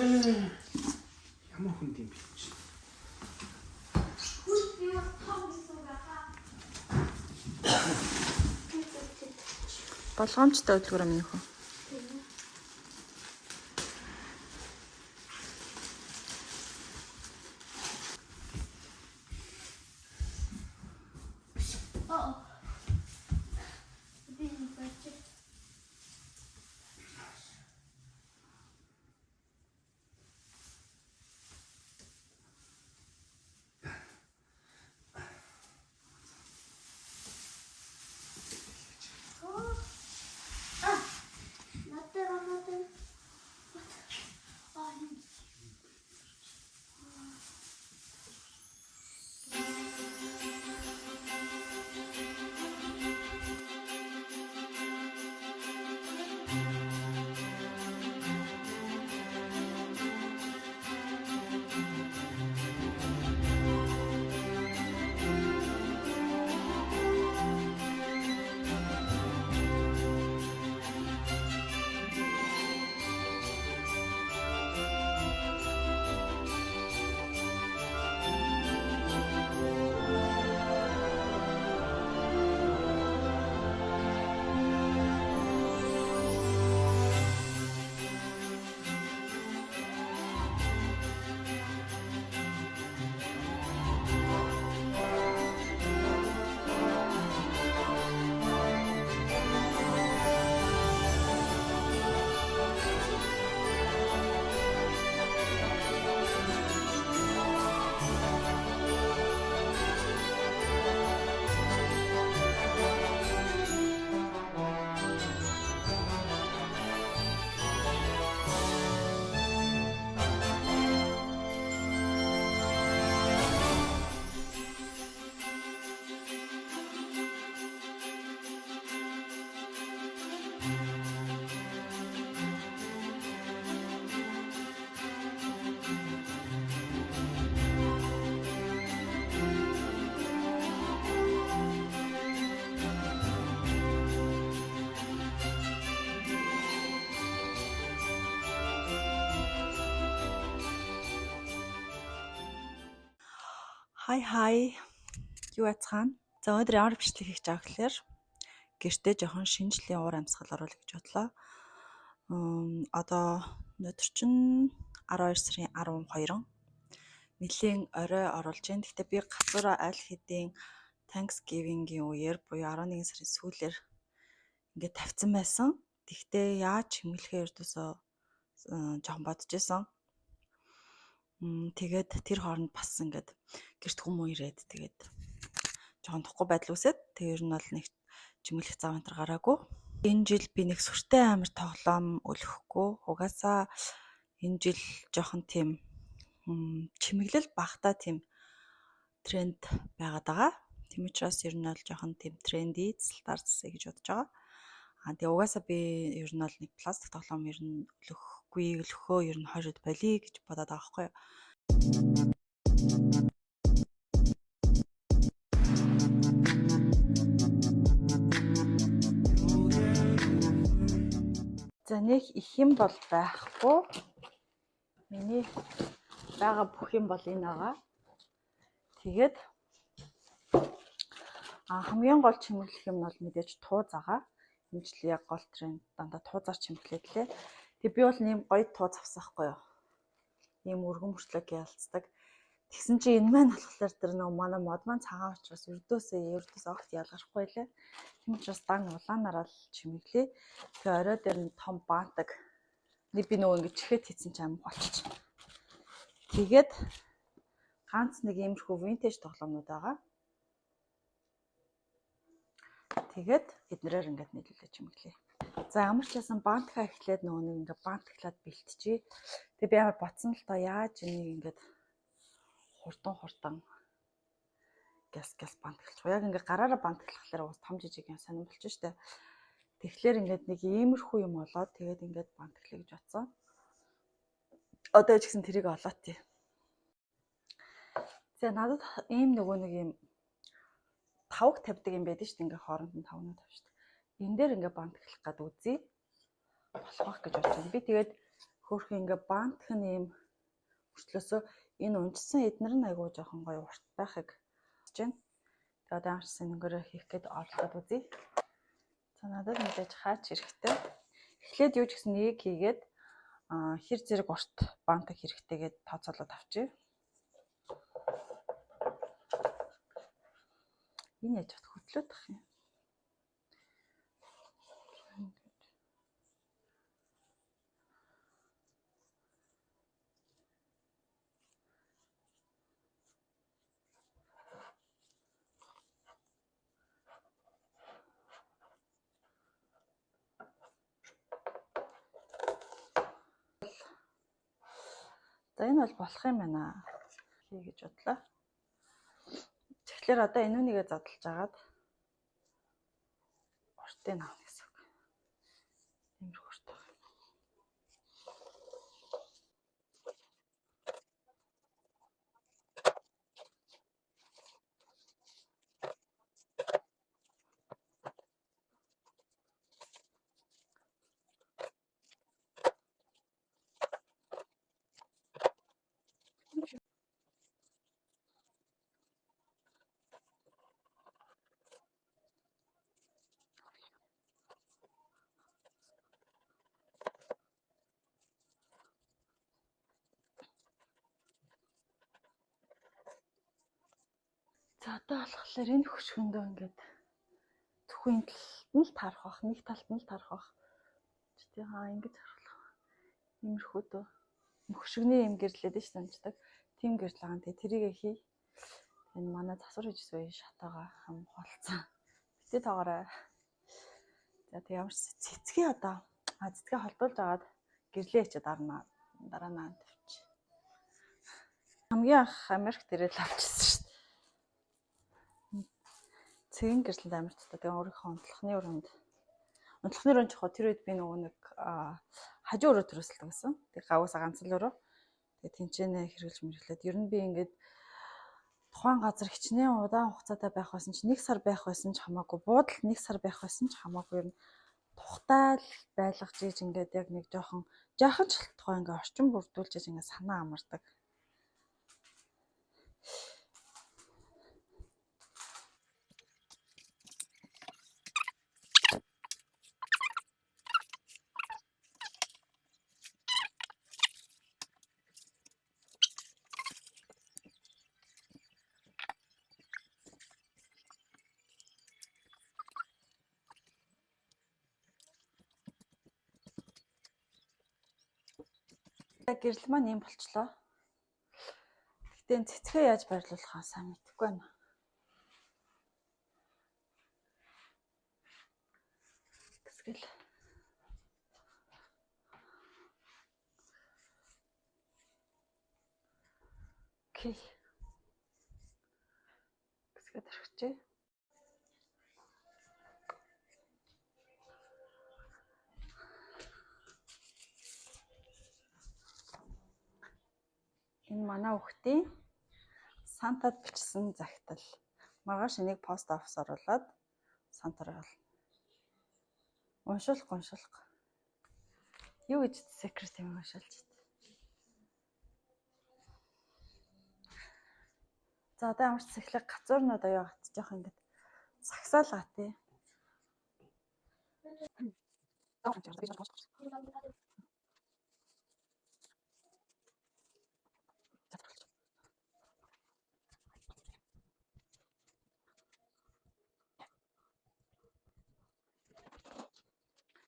Ямар хүн юм бэ чи? Болгоомжтой хөдөлгөөр минь хөө. Хай. Юу яцгаана? За өнөөдөр ямар бичлэг хийж байгаа гэхээр гэртээ жоохон шинжлэлийн уур амьсгал оруулах гэж бодлоо. Одоо өнөөдөр чинь 12 сарын 12. Нилийн орой оруулж байна. Гэхдээ би газар аль хэдийн Thanksgiving-ийн үеэр буюу 11 сарын сүүлээр ингээд тавьсан байсан. Гэхдээ яаж чимэглэхээ ердөөсөө жоохон бодож исэн. Тэгээд тэр хооронд бас ингээд гэрт хүмүүс ирээд тэгээд жоохон тухгүй байдал үүсээд тэр ер нь бол нэг чимэглэх зав энэ гараагүй. Энэ жил би нэг сүртэй амир тоглоом өлөхгүй. Угаасаа энэ жил жоохон тийм чимэглэл багтаа тийм тренд байгаад байгаа. Тийм учраас ер нь бол жоохон тийм тренди цэлтаар засъя гэж бодож байгаа. Тэгээ угаасаа би ер нь бол нэг пластик тоглоом ер нь өлөхөө ер нь хойроод болиё гэж бодоод байгаа байхгүй юу. За нэг их юм бол байхгүй. Миний байгаа бүх юм бол энэ байгаа. Тэгээд хамгийн гол чимэглэх юм бол мэдээж тууз байгаа. Энэ жил яг гол тренд дандаа туузаар чимэглээд лээ. Тэгээ би бол нэм гоё тууз авсан хгүй юу. Ийм өргөн мөртлөг ялцдаг. Тэгсэн чинь энэ маань болохоор тэр нэг манай мод маань цагаан учраас ердөөсөө огт ялгархгүй лээ. Тийм учраас дан улаанаараа л чимэглээ. Тэгээ орой дээр нь том баантаг. Би нөгөө ингэ чихэт хийсэн ч амин болчих. Тэгээд ганц нэг иймэрхүү винтэж тоглоомнууд байгаа. Тэгээд эднэрээр ингээд нийлүүлээ чимэглээ. За ямар ч байсан бантхаа эхлээд нөгөө нэг ингээд бантглаад бэлтчихье. Тэгээ би амар ботсон л та яаж энийг ингээд хурдан гяс бантгалчих. Яг ингээд гараараа бантгалахлаар уус том жижиг юм сонирн болчих штэ. Тэгэхээр ингээд нэг иймэрхүү юм олоод тэгээд ингээд бантглая гэж бодсон. Одоо ч гэсэн тэрийг олоо тий. За надад ийм нөгөө нэг юм тавг тавьдаг юм байдаг шүү дээ. Ингээ хооронд нь тавнууд тавьдаг. Энэ дээр ингээ бантглах гад үзье. Болох байх гэж бодож байна. Би тэгээд хөөрхөн ингээ бантх нь юм мөртлөөсөө энэ унжсан эднэр нь айгүй жоохон гоё урт байхыг хийж байна. Тэгээд одоо ямар ч сэнгээрээ хийх гээд орлоод үзье. За надад мэдээж хаач хэрэгтэй. Эхлээд юу ч гэсэн нэг хийгээд хэр зэрэг урт бантаг хэрэгтэйгээд тооцоолоод авчив. Энэ яаж бат хөтлөөд тах юм. За энэ бол болох юм байна хий гэж бодлоо. Тэгэхээр одоо энэ үнийг задлж агаад уртыг авах гэсэн үг. Тиймэрхүү урт байна. За одоо болохоор энэ хөшгөндөө ингээд зөвхөн талд нь л тарах бах, нэг талд нь л тарах бах. Тийм ингэж харуулах. Иймэрхүү дөө. Хөшгөний юм гэрлээд ш санждаг. Тим гэрл байгаа. Тэгээ тэрийг хий. Энэ манай засвар хийж үгүй шатаага хам холцсон. Битээ тоогоорой. За тэг ямар ч цэцгээ одоо цэцгээ холдуулж агаад гэрлээ чи дараа наанд тавьчих. Хамгийн анх Америкт ирээд авчихсан шүү дээ. Цэгэн гэрлэнд амар тутаа. Тэгээ өөрийнхөө унтлахны өрөөнд. Унтлахны өрөөнд жохоо тэр үед би нөгөө нэг хажуу өрөө төрөсөлдөг гэсэн. Тэгээ гавсаа ганц л өрөө. Тэгээ тэнцэнэ хэрэглэж мэрэглээд ер нь би ингээд тухайн газар хичнээн удаан хугацаатай байх байсан ч 1 сар байх байсан ч хамаагүй, буудал 1 сар байх байсан ч хамаагүй ер нь тухтайл байлгаж ийж ингээд яг нэг жоохон ч тухайн ингээд орчин бүрдүүлж ийж ингээд санаа амардаг. Гэрэл маань юм болчлоо. Гэтэ энэ цэцгээ яаж байрлуулахаа сайн мэдэхгүй байна. Тэсгэл. Окей. Тэсгээд орчихъя. Энэ манай хүүхдийн Сантад бичсэн захидал. Маргааш энийг пост офис оруулаад Сантаар болно. Уншуулах. Юу гэж секрет юм уншаалж байна. За одоо ямар ч сэхлэг гацуурнууд аяа гат жоох ингээд сагсаалгаа тий.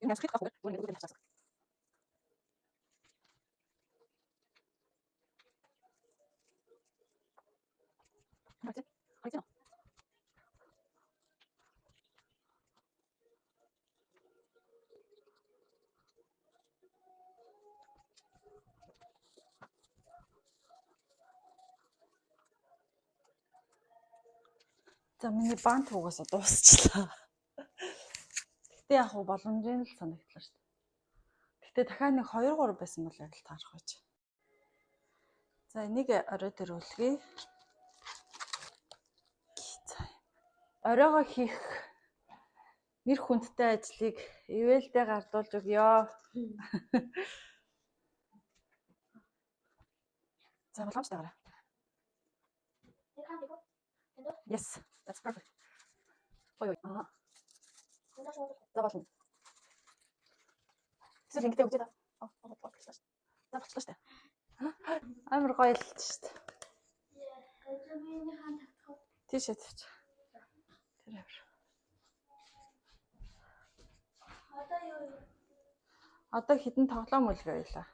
Энэ хэсэг хавар бүр нэг үгүй байна. За миний бант угаасаа дуусчлаа. Гэтэ яг боломжийн л санагдлаа шүү дээ. Гэтэ дахиад нэг 2-3 байсан бол яг л таарах байж. За энийг орой дээр үлгэе. Оройгоо хийх нэр хүндтэй ажлыг ивэлдээ гардуулж өгье. За боломжтойгаараа. Yes, that's perfect. Ой. За болно. Эсвэл ингэдэг үгүй даа. За болчихлоо шүү дээ. Амар гоё л шүү дээ. Тийшээ тавьч. Тэр амар. Одоо хідэн тоглоом үлгээ байлаа.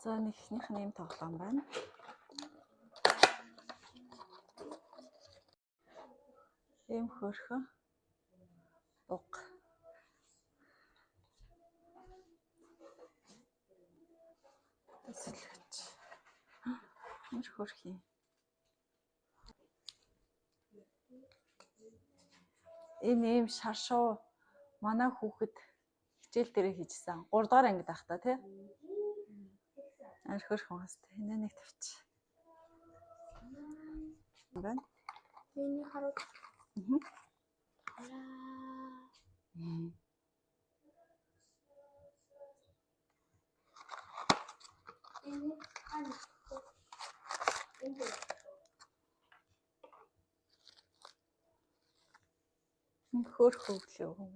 За нэг ихнийх нь ийм тоглоом байна. Ийм хөөрхөн уг. Тэсэлгэж. Мөр хөөрхий. Энэ ийм шаршуу манай хүүхэд хичээл дээрээ хийжсэн. 3 дахь ангид байх та тий. Амар хөөрхөн хас тий. Энэ нэг тавьч. Байна. Миний харууд. Хөөх хөглөө юм.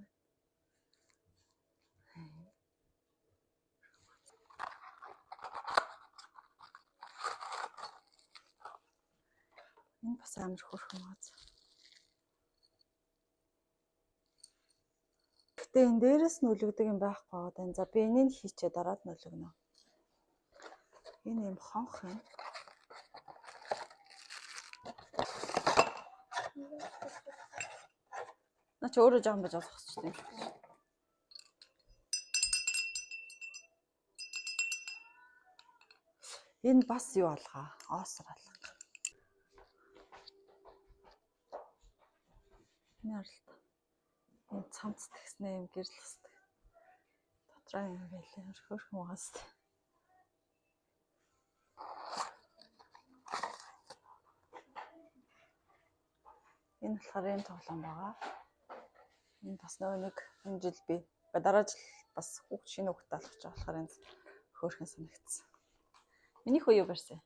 Энэ бас амар хөөрхөн маз. Гэтэ энэ дээрээс нь үлгдэг юм байхгүй гоо. За би энийг хийчээ дараад нь үлгэнэ. Энэ юм хонх юм. На ч өөрөө жам байж зогсчихсон юм шиг. Энэ бас юу алгаа? Оосор алга. Нэрэлт. Энэ цамц тэгснэ юм гэрэл хэсдэг. Дотроо юм байлаа. Хөөрхөн угаас. Энэ болохоор энэ тоглоом байгаа. Энэ бас нэг энэ жил би дараа жил бас шинэ хүүхд алах гэж болохоор энэ хөөрхөн санагдсан. Минийх уу юу барьсан?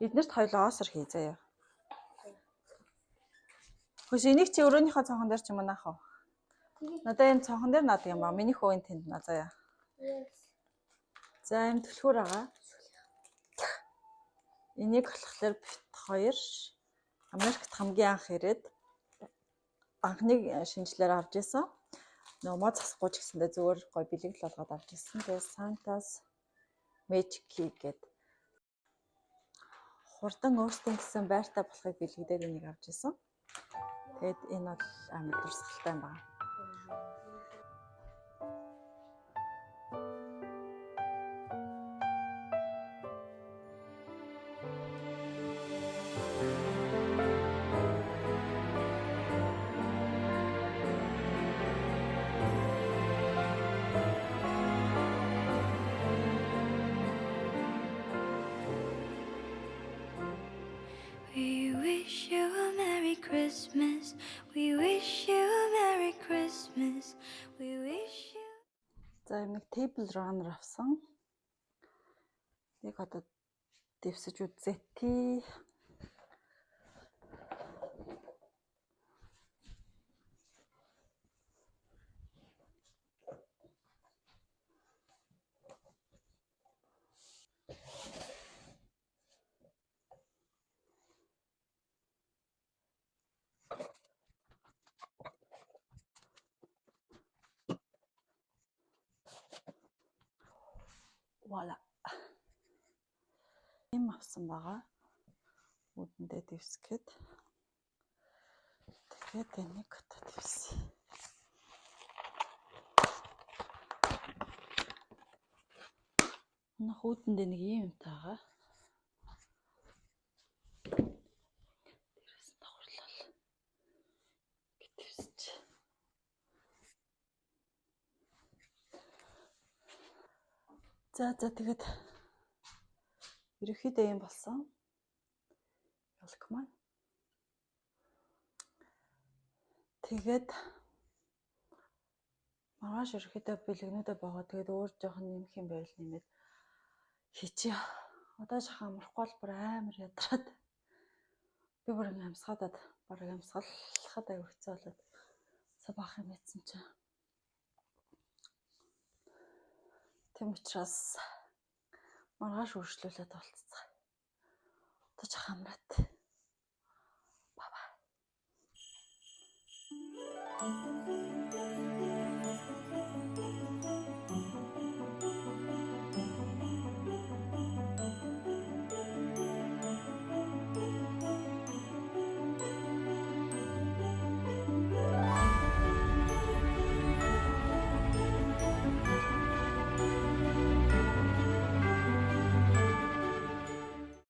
Эднэрт хоёулаа оосор хий заяа. Хөөс энийг чи өрөөнийхөө цонхон дээр ч юм уу наах уу? Надаа энэ цонхон дээр наадаг юм аа. Минийх уу энэ тэнд наа заяа. За энэ түлхүүр байгаа. Энийг болохоор бит хоёр Америкт хамгийн анх ирээд анхныг шинжлээр авч исэн. Нөгөө моц засахгүй ч гэсэндээ зүгээр гой бэлэг л болгоод авч исэн. Тэгээд Santa's Magic Key гэдэг хурдан өөртөө гэсэн байртай болохыг бэлгэлдээд энийг авч исэн. Тэгээд энэ бол амар дурсгалтай юм байна. We wish you a Merry Christmas. We wish you a Merry Christmas. We wish you. За нэг table runner авсан. Нэг одоо дэвсэж үзээти. Voilà. Им авсан байгаа. Үүдэндээ дэвсгэхэд. Тэгээд энийг одоо дэвсэ. Манай үүдэндээ нэг юм таага. Дээрээс нь давхарлал. Дэвсэж. За тэгээд ерөөхдөө юм болсон. Ялк маань. Тэгээд маргааш ерөөхдөө бэлгнүүдээ богоо. Тэгээд өөр жоохон нэмэх юм байвал нэмээд хийчихье. Одоо жахаа амархгүй бол бүр амар ядраад. Би бүр ингээм амсгаадаад бараг амсгалахад аяг хэцүү болоод сабах юм байсан чинь. Тийм учраас маргааш үргэлжлүүлээд болцсон. Одоо жахаа амраад.